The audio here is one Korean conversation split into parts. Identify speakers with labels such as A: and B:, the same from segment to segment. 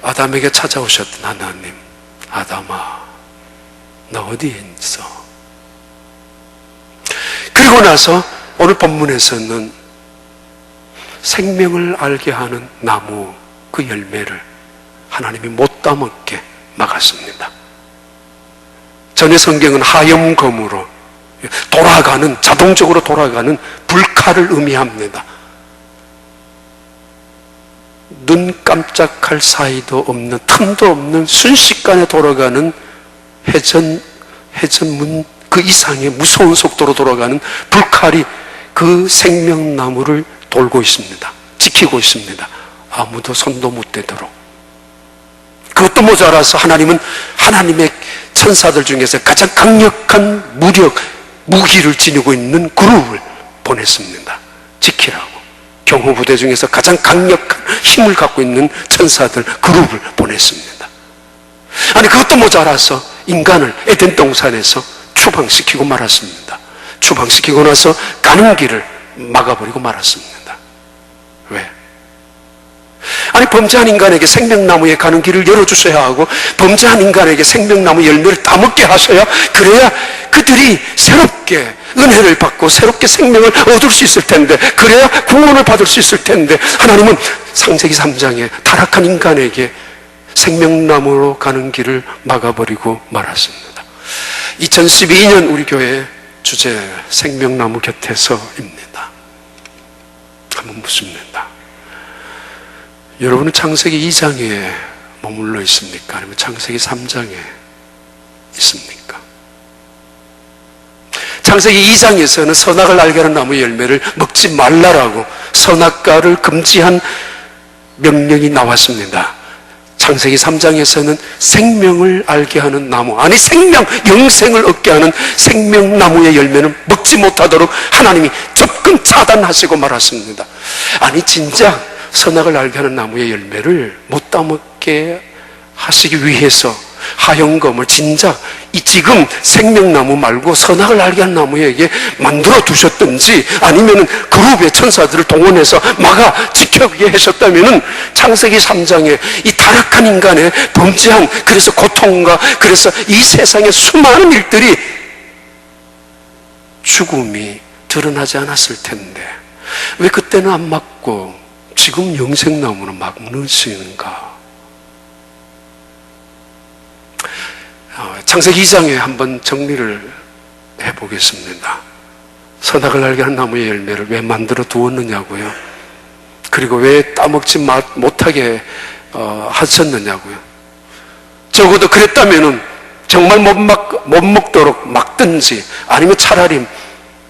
A: 아담에게 찾아오셨던 하나님, 아담아, 너 어디에 있어? 그리고 나서 오늘 본문에서는 생명을 알게 하는 나무 그 열매를 하나님이 못 따먹게 막았습니다. 전에 성경은 하염검으로 돌아가는, 자동적으로 돌아가는 불칼을 의미합니다. 눈 깜짝할 사이도 없는, 틈도 없는 순식간에 돌아가는 회전문 그 이상의 무서운 속도로 돌아가는 불칼이 그 생명나무를 돌고 있습니다. 지키고 있습니다. 아무도 손도 못 대도록. 그것도 모자라서 하나님은 하나님의 천사들 중에서 가장 강력한 무기를 지니고 있는 그룹을 보냈습니다. 지키라고. 경호부대 중에서 가장 강력한 힘을 갖고 있는 천사들 그룹을 보냈습니다. 아니, 그것도 모자라서 인간을 에덴 동산에서 추방시키고 말았습니다. 추방시키고 나서 가는 길을 막아버리고 말았습니다. 왜? 아니, 범죄한 인간에게 생명나무에 가는 길을 열어주셔야 하고, 범죄한 인간에게 생명나무 열매를 따먹게 하셔야, 그래야 그들이 새롭게 은혜를 받고 새롭게 생명을 얻을 수 있을 텐데, 그래야 구원을 받을 수 있을 텐데, 하나님은 창세기 3장에 타락한 인간에게 생명나무로 가는 길을 막아버리고 말았습니다. 2012년 우리 교회 주제 생명나무 곁에서입니다. 한번 묻습니다. 여러분은 창세기 2장에 머물러 있습니까? 아니면 창세기 3장에 있습니까? 창세기 2장에서는 선악을 알게 하는 나무 열매를 먹지 말라라고 선악과를 금지한 명령이 나왔습니다. 창세기 3장에서는 생명을 알게 하는 나무, 아니 생명, 영생을 얻게 하는 생명나무의 열매는 먹지 못하도록 하나님이 접근 차단하시고 말았습니다. 아니, 진짜 선악을 알게 하는 나무의 열매를 못 따먹게 하시기 위해서 하염검을 진작 이 지금 생명나무 말고 선악을 알게 하는 나무에게 만들어 두셨든지, 아니면 그룹의 천사들을 동원해서 막아 지켜게 하셨다면 창세기 3장에 이 타락한 인간의 범죄한, 그래서 고통과, 그래서 이 세상의 수많은 일들이, 죽음이 드러나지 않았을 텐데 왜 그때는 안 막고 지금 영생나무는 막 넣으시는가? 창세기 2장에 한번 정리를 해보겠습니다. 선악을 알게 하는 나무의 열매를 왜 만들어 두었느냐고요? 그리고 왜 따먹지 못하게 하셨느냐고요? 적어도 그랬다면 정말 못 먹도록 막든지, 아니면 차라리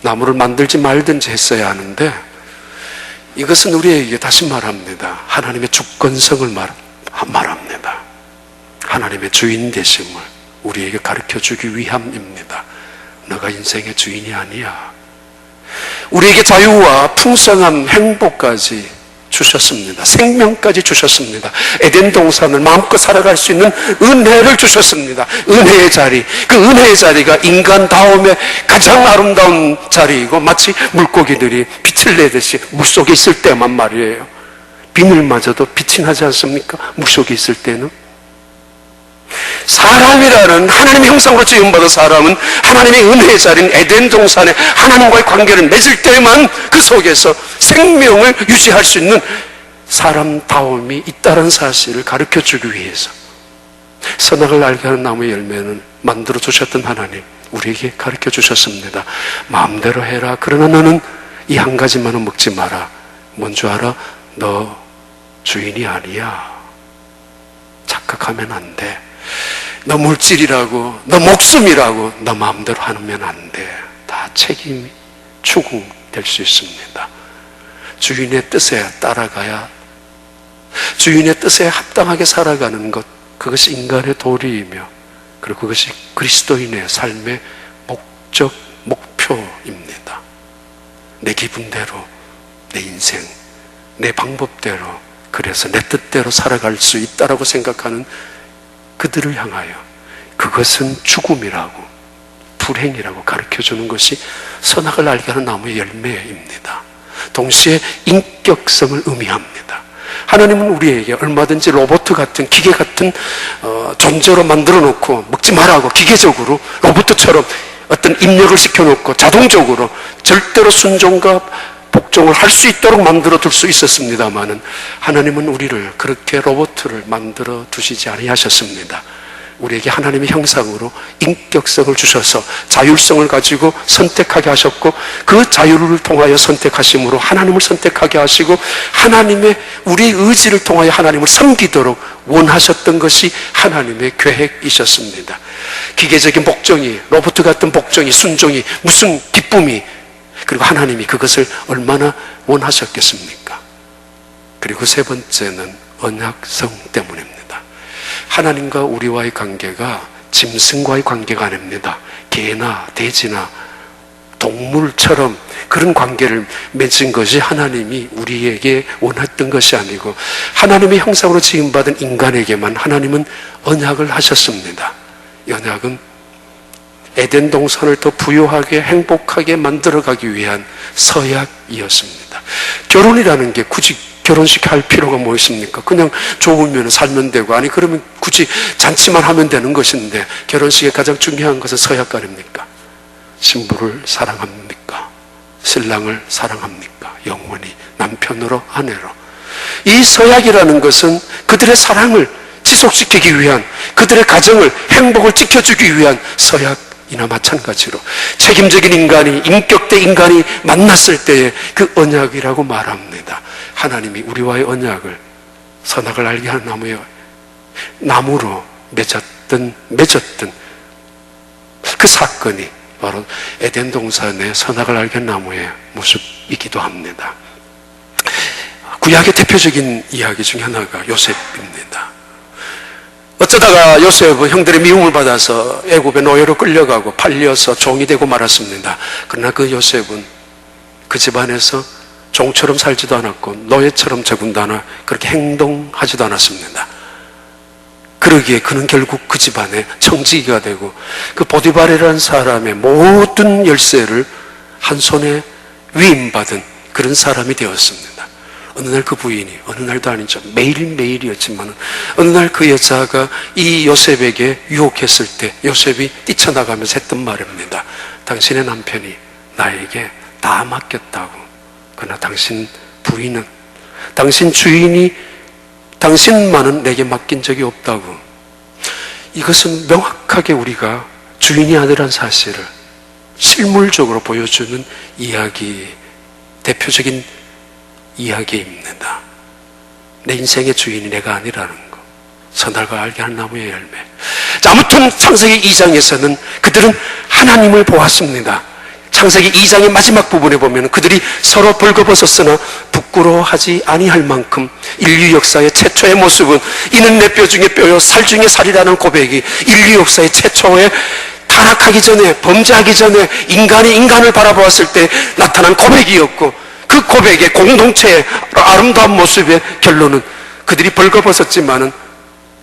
A: 나무를 만들지 말든지 했어야 하는데, 이것은 우리에게 다시 말합니다. 하나님의 주권성을 말합니다. 하나님의 주인 되심을 우리에게 가르쳐주기 위함입니다. 너가 인생의 주인이 아니야. 우리에게 자유와 풍성한 행복까지 주셨습니다. 생명까지 주셨습니다. 에덴 동산을 마음껏 살아갈 수 있는 은혜를 주셨습니다. 은혜의 자리, 그 은혜의 자리가 인간다움의 가장 아름다운 자리이고, 마치 물고기들이 빛을 내듯이 물속에 있을 때만 말이에요. 비늘마저도 빛이 나지 않습니까? 물속에 있을 때는. 사람이라는 하나님의 형상으로 지음받은 사람은 하나님의 은혜의 자리인 에덴 동산에 하나님과의 관계를 맺을 때만 그 속에서 생명을 유지할 수 있는 사람다움이 있다는 사실을 가르쳐주기 위해서 선악을 알게 하는 나무의 열매는 만들어 주셨던 하나님, 우리에게 가르쳐 주셨습니다. 마음대로 해라. 그러나 너는 이 한 가지만은 먹지 마라. 뭔 줄 알아? 너 주인이 아니야. 착각하면 안 돼. 너 물질이라고, 너 목숨이라고 너 마음대로 하면 안 돼. 다 책임이 추궁될 수 있습니다. 주인의 뜻에 따라가야, 주인의 뜻에 합당하게 살아가는 것, 그것이 인간의 도리이며, 그리고 그것이 그리스도인의 삶의 목적, 목표입니다. 내 기분대로, 내 인생, 내 방법대로, 그래서 내 뜻대로 살아갈 수 있다라고 생각하는 그들을 향하여 그것은 죽음이라고, 불행이라고 가르쳐주는 것이 선악을 알게 하는 나무의 열매입니다. 동시에 인격성을 의미합니다. 하나님은 우리에게 얼마든지 로봇 같은 기계 같은 존재로 만들어 놓고 먹지 말라고 기계적으로 로봇처럼 어떤 입력을 시켜놓고 자동적으로 절대로 순종과 복종을 할 수 있도록 만들어 둘 수 있었습니다마는 하나님은 우리를 그렇게 로봇을 만들어 두시지 아니하셨습니다. 우리에게 하나님의 형상으로 인격성을 주셔서 자율성을 가지고 선택하게 하셨고, 그 자유를 통하여 선택하심으로 하나님을 선택하게 하시고, 하나님의 우리 의지를 통하여 하나님을 섬기도록 원하셨던 것이 하나님의 계획이셨습니다. 기계적인 복종이, 로봇 같은 복종이, 순종이 무슨 기쁨이, 그리고 하나님이 그것을 얼마나 원하셨겠습니까? 그리고 세 번째는 언약성 때문입니다. 하나님과 우리와의 관계가 짐승과의 관계가 아닙니다. 개나 돼지나 동물처럼 그런 관계를 맺은 것이 하나님이 우리에게 원했던 것이 아니고, 하나님의 형상으로 지음받은 인간에게만 하나님은 언약을 하셨습니다. 언약은 에덴 동산을 더 부유하게 행복하게 만들어가기 위한 서약이었습니다. 결혼이라는 게 굳이 결혼식 할 필요가 뭐 있습니까? 그냥 좋으면 살면 되고, 아니 그러면 굳이 잔치만 하면 되는 것인데, 결혼식의 가장 중요한 것은 서약 아닙니까? 신부를 사랑합니까? 신랑을 사랑합니까? 영원히 남편으로 아내로. 이 서약이라는 것은 그들의 사랑을 지속시키기 위한, 그들의 가정을 행복을 지켜주기 위한 서약이나 마찬가지로 책임적인 인간이, 인격된 인간이 만났을 때의 그 언약이라고 말합니다. 하나님이 우리와의 언약을, 선악을 알게 하는 나무로 맺었던 그 사건이 바로 에덴 동산의 선악을 알게 한 나무의 모습이기도 합니다. 구약의 대표적인 이야기 중 하나가 요셉입니다. 어쩌다가 요셉은 형들의 미움을 받아서 애굽의 노예로 끌려가고 팔려서 종이 되고 말았습니다. 그러나 그 요셉은 그 집안에서 종처럼 살지도 않았고 노예처럼 더군다나 그렇게 행동하지도 않았습니다. 그러기에 그는 결국 그 집안의 청지기가 되고, 그 보디발이라는 사람의 모든 열쇠를 한 손에 위임받은 그런 사람이 되었습니다. 어느 날 그 부인이, 어느 날도 아니죠, 매일매일이었지만 어느 날 그 여자가 이 요셉에게 유혹했을 때 요셉이 뛰쳐나가면서 했던 말입니다. 당신의 남편이 나에게 다 맡겼다고. 그러나 당신 부인은, 당신 주인이 당신만은 내게 맡긴 적이 없다고. 이것은 명확하게 우리가 주인이 아니란 사실을 실물적으로 보여주는 이야기, 대표적인 이야기입니다. 내 인생의 주인이 내가 아니라는 것, 선악을 알게 하는 나무의 열매. 자, 아무튼 창세기 2장에서는 그들은 하나님을 보았습니다. 창세기 2장의 마지막 부분에 보면 그들이 서로 벌거벗었으나 부끄러워하지 아니할 만큼 인류 역사의 최초의 모습은, 이는 내 뼈 중에 뼈요 살 중에 살이라는 고백이 인류 역사의 최초의 타락하기 전에, 범죄하기 전에 인간이 인간을 바라보았을 때 나타난 고백이었고, 그 고백의 공동체의 아름다운 모습의 결론은 그들이 벌거벗었지만은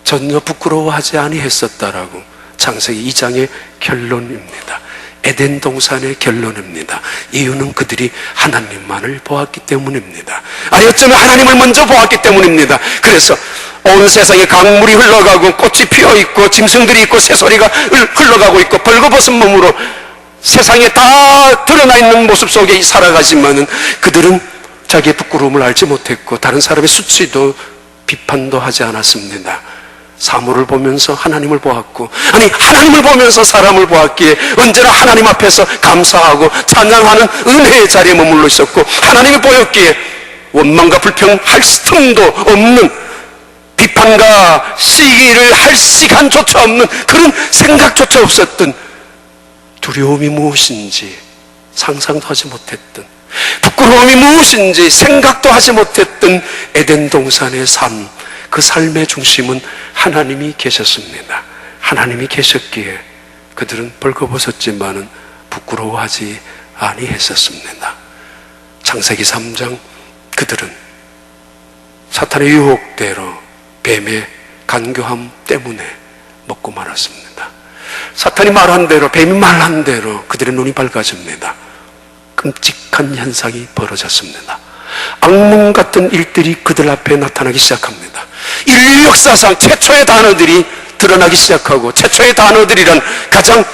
A: 전혀 부끄러워하지 아니했었다라고 창세기 2장의 결론입니다. 에덴 동산의 결론입니다. 이유는 그들이 하나님만을 보았기 때문입니다. 어쩌면 하나님을 먼저 보았기 때문입니다. 그래서 온 세상에 강물이 흘러가고 꽃이 피어있고 짐승들이 있고 새소리가 흘러가고 있고 벌거벗은 몸으로 세상에 다 드러나 있는 모습 속에 살아가지만은 그들은 자기의 부끄러움을 알지 못했고 다른 사람의 수치도 비판도 하지 않았습니다. 사물을 보면서 하나님을 보았고, 아니 하나님을 보면서 사람을 보았기에 언제나 하나님 앞에서 감사하고 찬양하는 은혜의 자리에 머물러 있었고, 하나님이 보였기에 원망과 불평할 틈도 없는, 비판과 시기를 할 시간조차 없는, 그런 생각조차 없었던, 두려움이 무엇인지 상상도 하지 못했던, 부끄러움이 무엇인지 생각도 하지 못했던 에덴 동산의 삶, 그 삶의 중심은 하나님이 계셨습니다. 하나님이 계셨기에 그들은 벌거벗었지만은 부끄러워하지 아니했었습니다. 창세기 3장, 그들은 사탄의 유혹대로 뱀의 간교함 때문에 먹고 말았습니다. 사탄이 말한 대로, 뱀이 말한 대로 그들의 눈이 밝아집니다. 끔찍한 현상이 벌어졌습니다. 악몽 같은 일들이 그들 앞에 나타나기 시작합니다. 인류 역사상 최초의 단어들이 드러나기 시작하고, 최초의 단어들이란 가장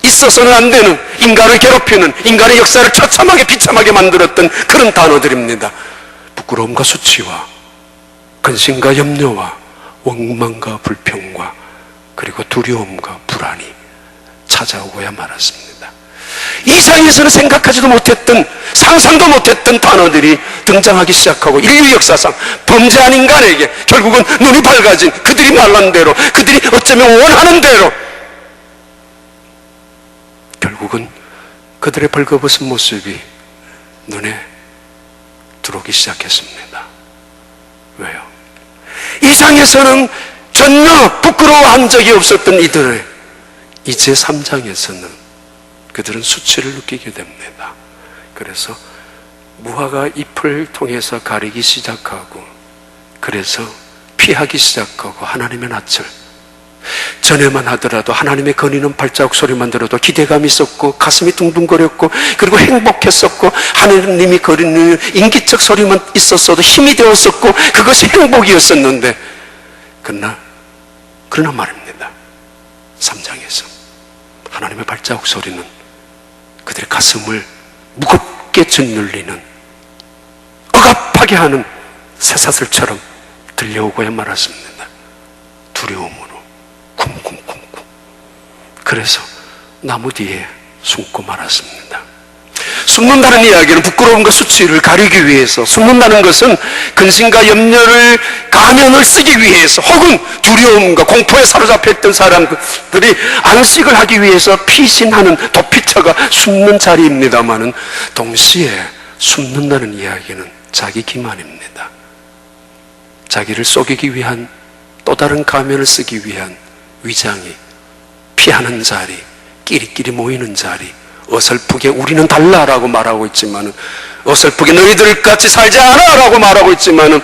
A: 있어서는 안 되는, 인간을 괴롭히는, 인간의 역사를 처참하게 비참하게 만들었던 그런 단어들입니다. 부끄러움과 수치와 근심과 염려와 원망과 불평과 그리고 두려움과 불안이 찾아오고야 말았습니다. 이 세상에서는 생각하지도 못했던, 상상도 못했던 단어들이 등장하기 시작하고, 인류 역사상 범죄한 인간에게 결국은 눈이 밝아진, 그들이 말한 대로, 그들이 어쩌면 원하는 대로 결국은 그들의 벌거벗은 모습이 눈에 들어오기 시작했습니다. 왜요? 이 세상에서는 전혀 부끄러워한 적이 없었던 이들의 이제 3장에서는 그들은 수치를 느끼게 됩니다. 그래서 무화과 잎을 통해서 가리기 시작하고, 그래서 피하기 시작하고, 하나님의 낯을 전에만 하더라도 하나님의 거니는 발자국 소리만 들어도 기대감이 있었고 가슴이 둥둥거렸고 그리고 행복했었고, 하나님이 거리는 인기척 소리만 있었어도 힘이 되었었고 그것이 행복이었었는데, 그러나 말입니다. 3장에서 하나님의 발자국 소리는 그들의 가슴을 무겁게 짓눌리는, 억압하게 하는 쇠사슬처럼 들려오고야 말았습니다. 두려움으로 쿵쿵쿵쿵. 그래서 나무 뒤에 숨고 말았습니다. 숨는다는 이야기는 부끄러움과 수치를 가리기 위해서, 숨는다는 것은 근심과 염려를, 가면을 쓰기 위해서, 혹은 두려움과 공포에 사로잡혀 있던 사람들이 안식을 하기 위해서 피신하는 도피처가 숨는 자리입니다마는, 동시에 숨는다는 이야기는 자기 기만입니다. 자기를 속이기 위한, 또 다른 가면을 쓰기 위한 위장이 피하는 자리, 끼리끼리 모이는 자리, 어설프게 우리는 달라라고 말하고 있지만은, 어설프게 너희들 같이 살지 않아라고 말하고 있지만은,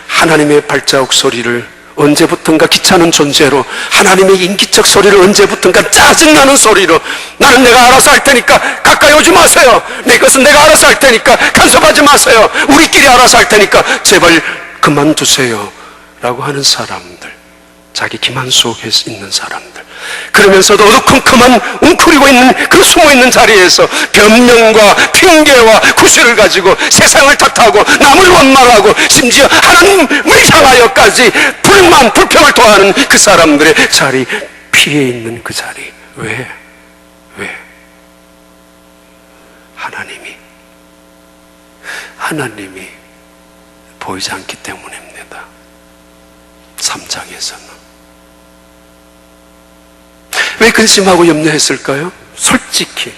A: 하나님의 발자국 소리를 언제부턴가 귀찮은 존재로, 하나님의 인기척 소리를 언제부턴가 짜증나는 소리로, 나는 내가 알아서 할 테니까 가까이 오지 마세요, 내 것은 내가 알아서 할 테니까 간섭하지 마세요, 우리끼리 알아서 할 테니까 제발 그만두세요 라고 하는 사람들, 자기 기만 속에 있는 사람들, 그러면서도 어두컴컴한 웅크리고 있는 그 숨어있는 자리에서 변명과 핑계와 구실을 가지고 세상을 탓하고 남을 원망하고 심지어 하나님을 향하여까지 불만 불평을 토하는 그 사람들의 자리, 피해 있는 그 자리. 왜? 하나님이 보이지 않기 때문입니다. 3장에서는 왜 근심하고 염려했을까요? 솔직히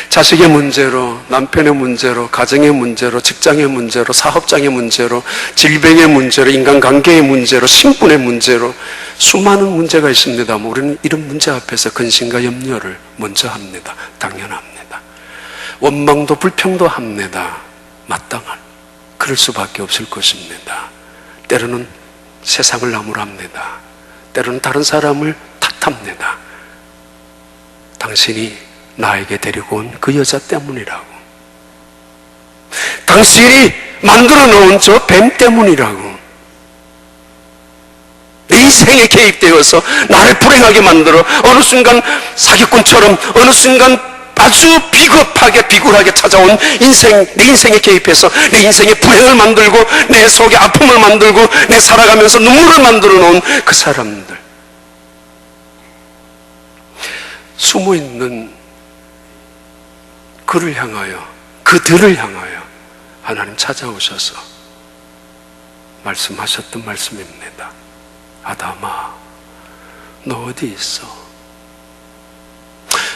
A: 자식의 문제로, 남편의 문제로, 가정의 문제로, 직장의 문제로, 사업장의 문제로, 질병의 문제로, 인간관계의 문제로, 신분의 문제로 수많은 문제가 있습니다만, 우리는 이런 문제 앞에서 근심과 염려를 먼저 합니다. 당연합니다. 원망도 불평도 합니다. 마땅한, 그럴 수밖에 없을 것입니다. 때로는 세상을 나무랍니다. 때로는 다른 사람을 탓합니다. 당신이 나에게 데리고 온 그 여자 때문이라고, 당신이 만들어 놓은 저 뱀 때문이라고, 내 인생에 개입되어서 나를 불행하게 만들어 어느 순간 사기꾼처럼, 어느 순간 아주 비겁하게 비굴하게 찾아온 인생, 내 인생에 개입해서 내 인생에 불행을 만들고 내 속에 아픔을 만들고 내 살아가면서 눈물을 만들어 놓은 그 사람들, 숨어있는 그를 향하여, 그들을 향하여 하나님 찾아오셔서 말씀하셨던 말씀입니다. 아담아, 너 어디 있어?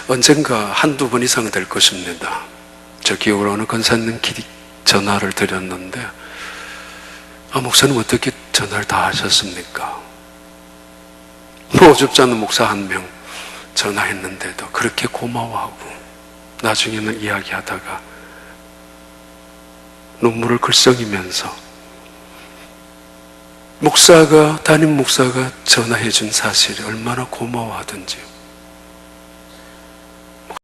A: 언젠가 한두 번 이상 될 것입니다. 저 기억으로 어느 권사님 전화를 드렸는데, 목사님 어떻게 전화를 다 하셨습니까? 어줍지 않은 목사 한 명 전화했는데도 그렇게 고마워하고, 나중에는 이야기하다가 눈물을 글썽이면서 담임 목사가 전화해 준 사실이 얼마나 고마워하던지요.